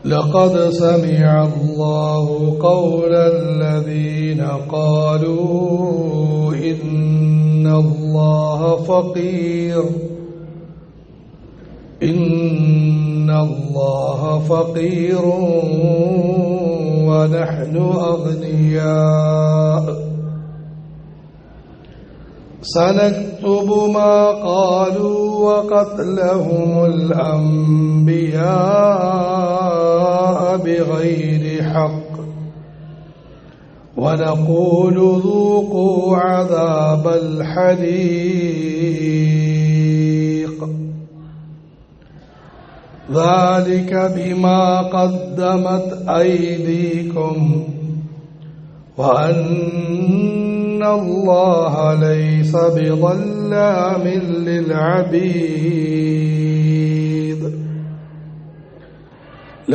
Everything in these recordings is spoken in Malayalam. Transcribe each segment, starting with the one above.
لقد سمع الله قول الذين قالوا إن الله فقير ونحن أغنياء سنكتب ما قالوا وقتلهم الأنبياء بغير حق ونقول ذوقوا عذاب الحريق ذلك بما قدمت أيديكم وأن الله ليس بظلام للعبيد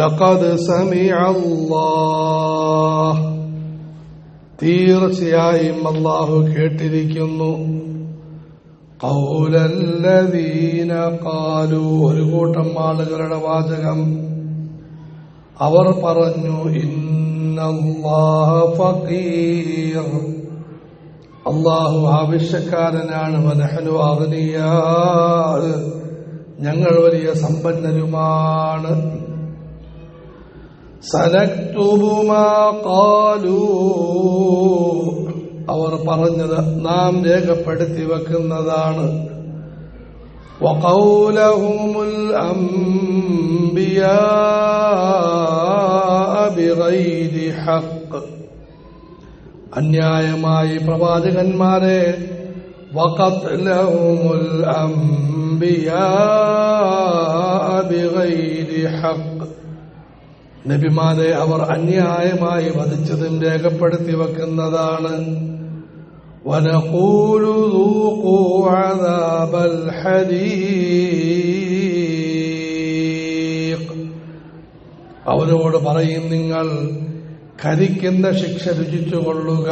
لقد سمع الله തീർച്ചയായും അല്ലാഹു കേട്ടിരിക്കുന്നു ഖൗലല്ലദീന ഖാലു ഒരു കൂട്ടം ആളുകളുടെ വാചകം അവർ പറഞ്ഞു ഇന്നല്ലാഹ ഫഖീർ അല്ലാഹു ആവശ്യക്കാരനാണ് വനഹ്നു അഗ്നിയാ ഞങ്ങൾ വലിയ സമ്പന്നരുമാണ് സനക്തുബു മാ ഖാലൂ അവർ പറഞ്ഞത് നാം രേഖപ്പെടുത്തി വെക്കുന്നതാണ് വഖൗലഹുമുൽ അംബിയാ ബിഗൈരി ഹഖ് അന്യായമായി പ്രവാചകന്മാരെ വഖത്ലഹുമുൽ അംബിയാ ബിഗൈരി ഹഖ് നബിമാരെ അവർ അന്യായമായി വധിച്ചതും രേഖപ്പെടുത്തി വെക്കുന്നതാണ് വനഖൂലു ദൂഖൂ അദാബൽ ഹരീഖ് അവരോട് പറയും നിങ്ങൾ കരിക്കുന്ന ശിക്ഷ രുചിച്ചുകൊള്ളുക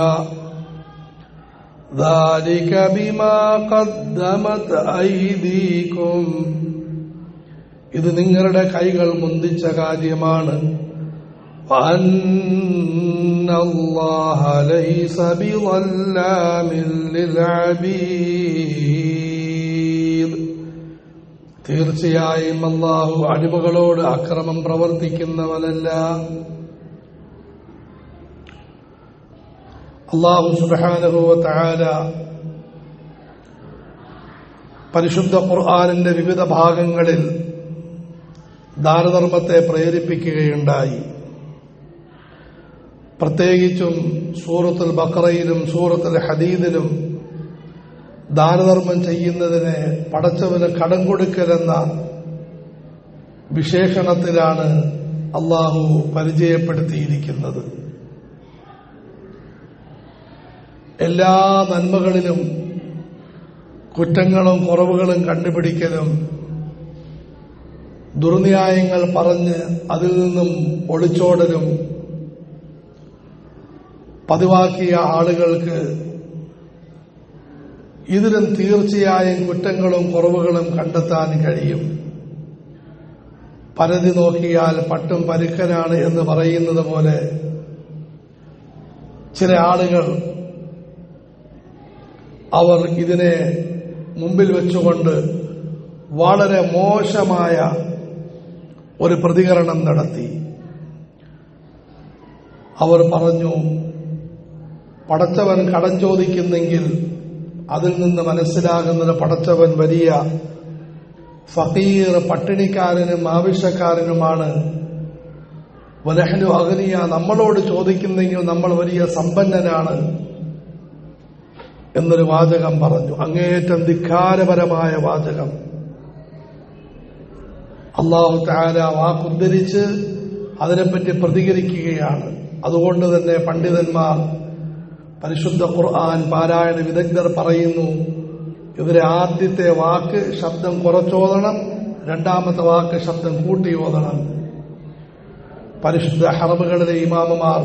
ذلك بما قدمت أيديكم ഇത് നിങ്ങളുടെ കൈകൾ മുന്തിച്ച കാര്യമാണ് وأن الله ليس بظلام للعبيد തീർച്ചയായും അല്ലാഹു അടിമകളോട് അക്രമം പ്രവർത്തിക്കുന്നവനല്ല അല്ലാഹു സുബ്ഹാനഹു വ തആല പരിശുദ്ധ ഖുർആനിന്റെ വിവിധ ഭാഗങ്ങളിൽ ദാനധർമ്മത്തെ പ്രേരിപ്പിക്കുകയുണ്ടായി. പ്രത്യേകിച്ചും സൂറത്തുൽ ബഖറയിലും സൂറത്തുൽ ഹദീദിലും ദാനധർമ്മം ചെയ്യുന്നതിനെ പടച്ചവന് കടം കൊടുക്കലെന്ന വിശേഷണത്തിലാണ് അല്ലാഹു പരിചയപ്പെടുത്തിയിരിക്കുന്നത്. എല്ലാ നന്മകളിലും കുറ്റങ്ങളും കുറവുകളും കണ്ടുപിടിക്കലും ദുർന്യായങ്ങൾ പറഞ്ഞ് അതിൽ നിന്നും ഒളിച്ചോടലും പതിവാക്കിയ ആളുകൾക്ക് ഇതിലും തീർച്ചയായും കുറ്റങ്ങളും കുറവുകളും കണ്ടെത്താൻ കഴിയും. പരതി നോക്കിയാൽ പട്ടും പരുക്കനാണ് എന്ന് പറയുന്നത് പോലെ ചില ആളുകൾ അവർ ഇതിനെ മുമ്പിൽ വെച്ചുകൊണ്ട് വളരെ മോശമായ ഒരു പ്രതികരണം നടത്തി. അവർ പറഞ്ഞു, പടച്ചവൻ കടം ചോദിക്കുന്നെങ്കിൽ അതിൽ നിന്ന് മനസ്സിലാകുന്നത് പടച്ചവൻ വലിയ ഫഖീർ, പട്ടിണിക്കാരനും ആവശ്യക്കാരനുമാണ്. വനഹ്നു അഗ്നിയ, നമ്മളോട് ചോദിക്കുന്നെങ്കിൽ നമ്മൾ വലിയ സമ്പന്നനാണ് എന്നൊരു വാചകം പറഞ്ഞു. അങ്ങേയറ്റം ധിക്കാരപരമായ വാചകം. അല്ലാഹു തആല വാക്കുദ്ധരിച്ച് അതിനെപ്പറ്റി പ്രതികരിക്കുകയാണ്. അതുകൊണ്ട് തന്നെ പണ്ഡിതന്മാർ, പരിശുദ്ധ ഖുർആൻ പാരായണ വിദഗ്ധർ പറയുന്നു, ഇവരെ ആദ്യത്തെ വാക്ക് ശബ്ദം കുറച്ചോതണം, രണ്ടാമത്തെ വാക്ക് ശബ്ദം കൂട്ടി ഓതണം. പരിശുദ്ധ ഹറമുകളിലെ ഇമാമുമാർ,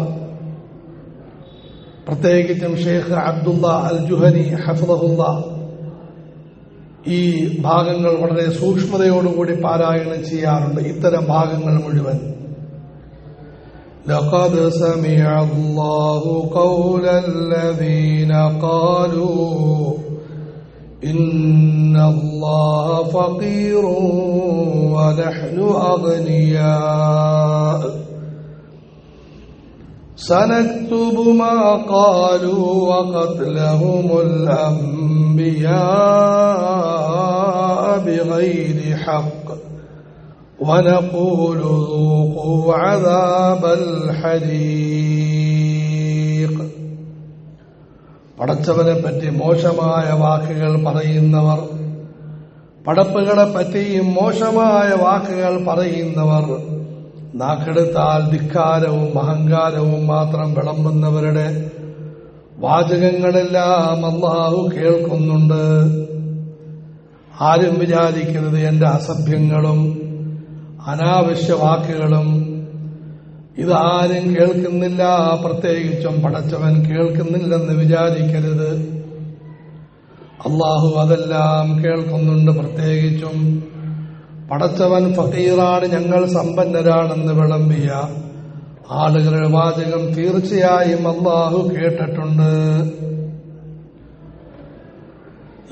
പ്രത്യേകിച്ചും ഷെയ്ഖ് അബ്ദുള്ള അൽ ജുഹനി ഹഫ്ളഹുല്ല, ഈ ഭാഗങ്ങൾ വളരെ സൂക്ഷ്മതയോടുകൂടി പാരായണം ചെയ്യാറുണ്ട്. ഇത്തരം ഭാഗങ്ങൾ മുഴുവൻ لقد سمع الله قول الذين قالوا إن الله فقير ونحن أغنياء سنكتب ما قالوا وقتلهم الأنبياء بغير حق ونقول ذوقوا عذاب الحريق. പടച്ചവനെ പറ്റി മോശമായ വാക്കുകൾ പറയുന്നവർ, പടപ്പുകളെ പറ്റിയും മോശമായ വാക്കുകൾ പറയുന്നവർ, നാക്കെടുത്താൽ ധിക്കാരവും അഹങ്കാരവും മാത്രം വിളമ്പുന്നവരുടെ വാചകങ്ങളെല്ലാം അല്ലാഹു കേൾക്കുന്നുണ്ട്. ആരും വിചാരിക്കരുത് എന്റെ അസഭ്യങ്ങളും അനാവശ്യ വാക്കുകളും ഇതാരും കേൾക്കുന്നില്ല, പ്രത്യേകിച്ചും പടച്ചവൻ കേൾക്കുന്നില്ലെന്ന് വിചാരിക്കരുത്. അല്ലാഹു അതെല്ലാം കേൾക്കുന്നുണ്ട്. പ്രത്യേകിച്ചും പടച്ചവൻ ഫഖീറാണ്, ഞങ്ങൾ സമ്പന്നരാണെന്ന് വിളമ്പിയ ആളുകളുടെ വാചകം തീർച്ചയായും അല്ലാഹു കേട്ടിട്ടുണ്ട്.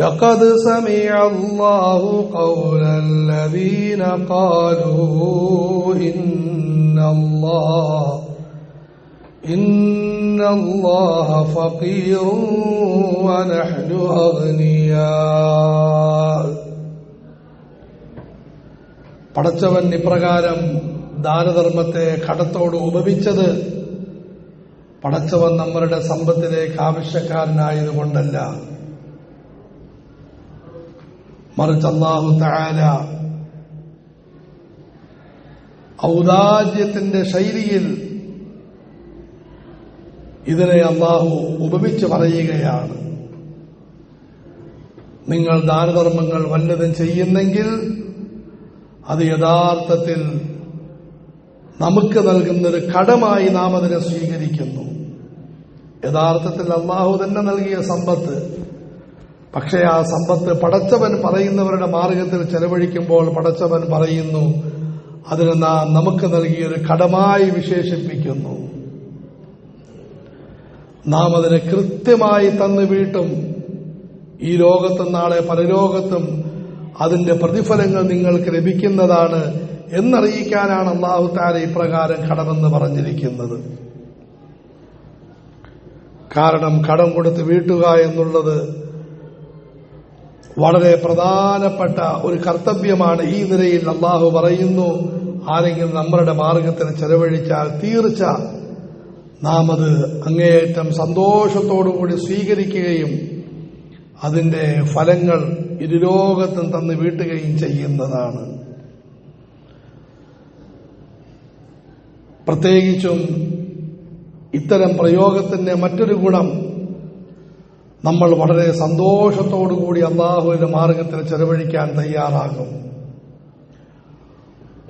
لقد سمع الله قول الذين قالوا إن الله فقير ونحن أغنياء. പടച്ചവൻ ഇപ്രകാരം ദാനധർമ്മത്തെ കടത്തോട് ഉപമിച്ചത് പടച്ചവൻ നമ്മളുടെ സമ്പത്തിലേക്ക് ആവശ്യക്കാരനായതുകൊണ്ടല്ല, മറിച്ച് അല്ലാഹു തആല ഔദാര്യത്തിന്റെ ശൈലിയിൽ ഇതിനെ അല്ലാഹു ഉപമിച്ച് പറയുകയാണ്. നിങ്ങൾ ദാനധർമ്മങ്ങൾ വല്ലതും ചെയ്യുന്നെങ്കിൽ അത് യഥാർത്ഥത്തിൽ നമുക്ക് നൽകുന്നൊരു കടമായി നാം അതിനെ സ്വീകരിക്കുന്നു. യഥാർത്ഥത്തിൽ അല്ലാഹു തന്നെ നൽകിയ സമ്പത്ത്, പക്ഷേ ആ സമ്പത്ത് പടച്ചവൻ പറയുന്നവരുടെ മാർഗത്തിൽ ചെലവഴിക്കുമ്പോൾ പടച്ചവൻ പറയുന്നു അതിന് നാം നമുക്ക് നൽകിയൊരു കടമായി വിശേഷിപ്പിക്കുന്നു. നാം അതിനെ കൃത്യമായി തന്നു വീട്ടും. ഈ ലോകത്തും നാളെ പരലോകത്തും അതിന്റെ പ്രതിഫലങ്ങൾ നിങ്ങൾക്ക് ലഭിക്കുന്നതാണ് എന്നറിയിക്കാനാണ് അല്ലാഹു തആല ഇപ്രകാരം കടമെന്ന് പറഞ്ഞിരിക്കുന്നത്. കാരണം കടം കൊടുത്ത് വീട്ടുക എന്നുള്ളത് വളരെ പ്രധാനപ്പെട്ട ഒരു കർത്തവ്യമാണ്. ഈ നിലയിൽ അല്ലാഹു പറയുന്നു, ആരെങ്കിലും നമ്മുടെ മാർഗത്തിൽ ചെലവഴിച്ചാൽ തീർച്ച നാം അത് അങ്ങേയറ്റം സന്തോഷത്തോടുകൂടി സ്വീകരിക്കുകയും അതിന്റെ ഫലങ്ങൾ ഇരുലോകത്തും തന്ന് വീട്ടുകയും ചെയ്യുന്നതാണ്. പ്രത്യേകിച്ചും ഇത്തരം പ്രയോഗത്തിന്റെ മറ്റൊരു ഗുണം, നമ്മൾ വളരെ സന്തോഷത്തോടുകൂടി അല്ലാഹുവിന്റെ മാർഗത്തിൽ ചെലവഴിക്കാൻ തയ്യാറാകും.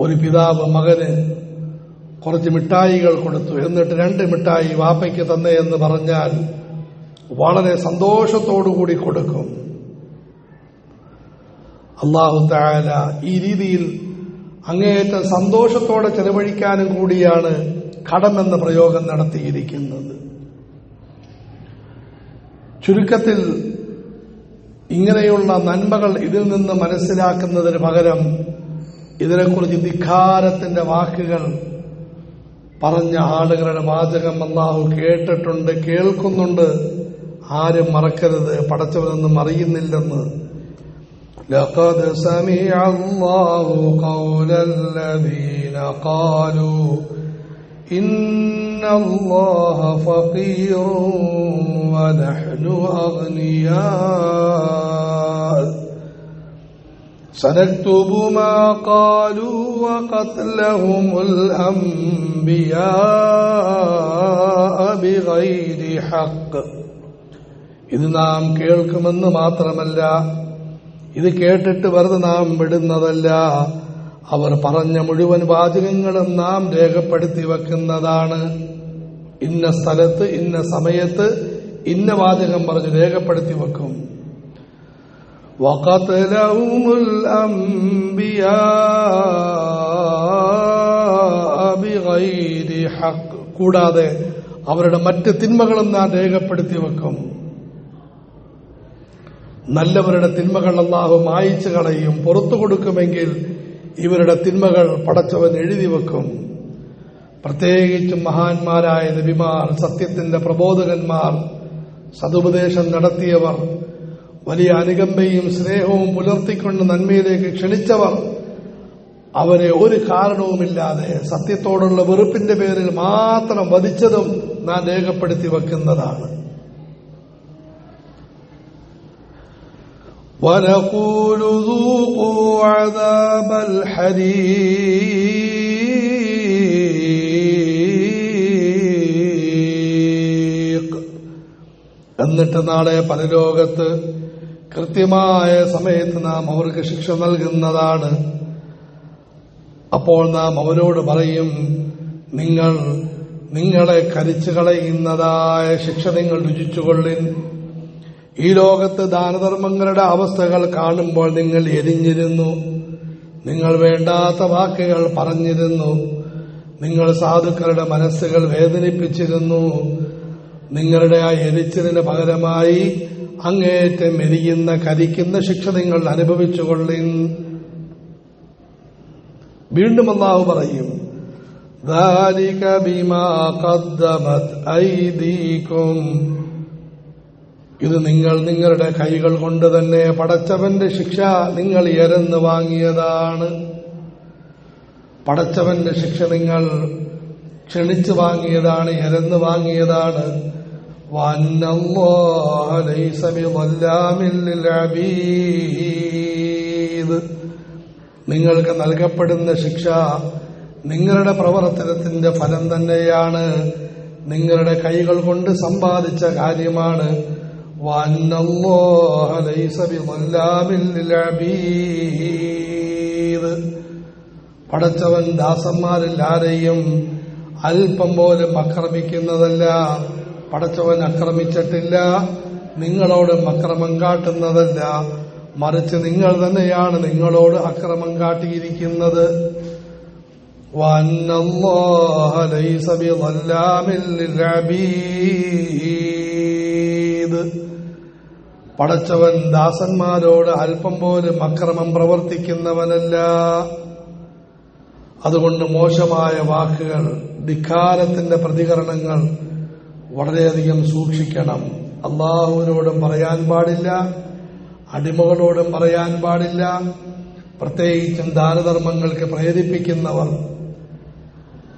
ഒരു പിതാവ് മകന് കുറച്ച് മിഠായികൾ കൊടുത്തു, എന്നിട്ട് 2 മിഠായി വാപ്പയ്ക്ക് തന്നെ എന്ന് പറഞ്ഞാൽ വളരെ സന്തോഷത്തോടുകൂടി കൊടുക്കും. അല്ലാഹു തആല ഈ രീതിയിൽ അങ്ങേയറ്റം സന്തോഷത്തോടെ ചെലവഴിക്കാനും കൂടിയാണ് കടമെന്ന പ്രയോഗം നടത്തിയിരിക്കുന്നത്. ചുരുക്കത്തിൽ ഇങ്ങനെയുള്ള നന്മകൾ ഇതിൽ നിന്ന് മനസ്സിലാക്കുന്നതിന് പകരം ഇതിനെക്കുറിച്ച് ധിക്കാരത്തിന്റെ വാക്കുകൾ പറഞ്ഞ ആളുകളുടെ വാചകം അല്ലാഹു കേട്ടിട്ടുണ്ട്, കേൾക്കുന്നുണ്ട്. ആരും മറക്കരുത്, പടച്ചവനൊന്നും അറിയുന്നില്ലെന്ന്. لقد سمع الله قول الذين قالوا إن الله فقير ونحن أغنياء سنكتب ما قالوا وقتلهم الأنبياء بغير حق. ഇത് നാം കേൾക്കുമെന്ന് മാത്രമല്ല, ഇത് കേട്ടിട്ട് വെറുതെ നാം വിടുന്നതല്ല. അവർ പറഞ്ഞ മുഴുവൻ വാചകങ്ങളും നാം രേഖപ്പെടുത്തി വെക്കുന്നതാണ്. ഇന്ന സ്ഥലത്ത് ഇന്ന സമയത്ത് ഇന്ന വാചകം പറഞ്ഞ് രേഖപ്പെടുത്തി വെക്കും. വഖത്ലഹുമുൽ അംബിയാ ബിഗൈരി ഹഖ്. കൂടാതെ അവരുടെ മറ്റ് തിന്മകളും നാം രേഖപ്പെടുത്തി വെക്കും. നല്ലവരുടെ തിന്മകൾ അല്ലാഹു മായിച്ചു കളയും. പുറത്തു കൊടുക്കുമെങ്കിൽ ഇവരുടെ തിന്മകൾ പടച്ചവൻ എഴുതി വെക്കും. പ്രത്യേകിച്ചും മഹാന്മാരായ നബിമാർ, സത്യത്തിന്റെ പ്രബോധകന്മാർ, സതുപദേശം നടത്തിയവർ, വലിയ അനുകമ്പയും സ്നേഹവും പുലർത്തിക്കൊണ്ട് നന്മയിലേക്ക് ക്ഷണിച്ചവർ, അവരെ ഒരു കാരണവുമില്ലാതെ സത്യത്തോടുള്ള വെറുപ്പിന്റെ പേരിൽ മാത്രം വധിച്ചതും നാം രേഖപ്പെടുത്തി വെക്കുന്നതാണ്. وَنَقُولُ ذُوقُوا عَذَابَ الْحَرِيقِ. എന്നിട്ട് നാളെ പരലോകത്ത് കൃത്യമായ സമയത്ത് നാം അവർക്ക് ശിക്ഷ നൽകുന്നതാണ്. അപ്പോൾ നാം അവരോട് പറയും, നിങ്ങളെ കരിച്ചു കളയുന്നതായ ശിക്ഷ നിങ്ങൾ രുചിച്ചുകൊള്ളിൻ. ഈ ലോകത്ത് ദാനധർമ്മങ്ങളുടെ അവസ്ഥകൾ കാണുമ്പോൾ നിങ്ങൾ എരിഞ്ഞിരുന്നു, നിങ്ങൾ വേണ്ടാത്ത വാക്കുകൾ പറഞ്ഞിരുന്നു, നിങ്ങൾ സാധുക്കളുടെ മനസ്സുകൾ വേദനിപ്പിച്ചിരുന്നു. നിങ്ങളുടെ ആ എരിച്ചിലിന് പകരമായി അങ്ങേറ്റം എരിയുന്ന കരിക്കുന്ന ശിക്ഷ നിങ്ങൾ അനുഭവിച്ചുകൊള്ളിൻ. വീണ്ടും അല്ലാഹു പറയും, ذَلِكَ بِمَا قَدَّمَتْ أَيْدِيكُمْ. ഇത് നിങ്ങളുടെ കൈകൾ കൊണ്ട് തന്നെ പടച്ചവന്റെ ശിക്ഷ നിങ്ങൾ എരന്ന് വാങ്ങിയതാണ്. പടച്ചവന്റെ ശിക്ഷ നിങ്ങൾ ക്ഷണിച്ചു വാങ്ങിയതാണ്, എരന്ന് വാങ്ങിയതാണ്. وَأَنَّ اللَّهَ لَيْسَ بِظَلَّامٍ لِلْعَبِيدِ. നിങ്ങൾക്ക് നൽകപ്പെടുന്ന ശിക്ഷ നിങ്ങളുടെ പ്രവർത്തനത്തിന്റെ ഫലം തന്നെയാണ്, നിങ്ങളുടെ കൈകൾ കൊണ്ട് സമ്പാദിച്ച കാര്യമാണ്. وَأَنَّ اللَّهَ لَيْسَ بِظَلَّامٍ لِلْعَبِيدِ. പടച്ചവൻ ദാസന്മാരിൽ ആരെയും അല്പം പോലും ആക്രമിക്കുന്നതല്ല. പടച്ചവൻ ആക്രമിച്ചിട്ടില്ല, നിങ്ങളോടും അക്രമം കാട്ടുന്നതല്ല. മറിച്ച് നിങ്ങൾ തന്നെയാണ് നിങ്ങളോട് അക്രമം കാട്ടിയിരിക്കുന്നത്. وَأَنَّ اللَّهَ لَيْسَ بِظَلَّامٍ لِلْعَبِيدِ. പടച്ചവൻ ദാസന്മാരോട് അല്പം പോലും അക്രമം പ്രവർത്തിക്കുന്നവനല്ല. അതുകൊണ്ട് മോശമായ വാക്കുകൾ, ധിക്കാരത്തിന്റെ പ്രതികരണങ്ങൾ വളരെയധികം സൂക്ഷിക്കണം. അല്ലാഹുവിനോടും പറയാൻ പാടില്ല, അടിമകളോടും പറയാൻ പാടില്ല. പ്രത്യേകിച്ചും ദാനധർമ്മങ്ങൾക്ക് പ്രേരിപ്പിക്കുന്നവർ,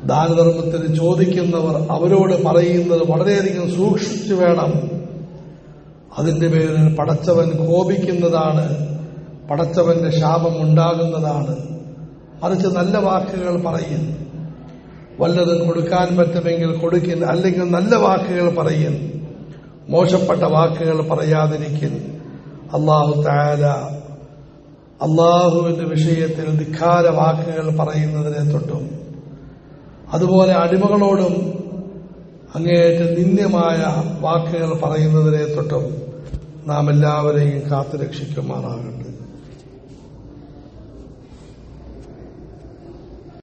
ദാനധർമ്മത്തിന് ചോദിക്കുന്നവർ, അവരോട് പറയുന്നത് വളരെയധികം സൂക്ഷിച്ചു വേണം. അതിന്റെ പേരിൽ പടച്ചവൻ കോപിക്കുന്നതാണ്, പടച്ചവന്റെ ശാപം ഉണ്ടാകുന്നതാണ്. മറിച്ച് നല്ല വാക്കുകൾ പറയും, വല്ലതും കൊടുക്കാൻ പറ്റുമെങ്കിൽ കൊടുക്കിൻ, അല്ലെങ്കിൽ നല്ല വാക്കുകൾ പറയും, മോശപ്പെട്ട വാക്കുകൾ പറയാതിരിക്കും. അല്ലാഹു തആല അല്ലാഹുവിന്റെ വിഷയത്തിൽ ധിക്കാര വാക്കുകൾ പറയുന്നതിനെ തൊട്ടും അതുപോലെ അടിമകളോടും അങ്ങേയറ്റം നിന്ദ്യമായ വാക്കുകൾ പറയുന്നതിനെ തൊട്ടും നാം എല്ലാവരെയും കാത്തുരക്ഷിക്കുമാറാകട്ടെ.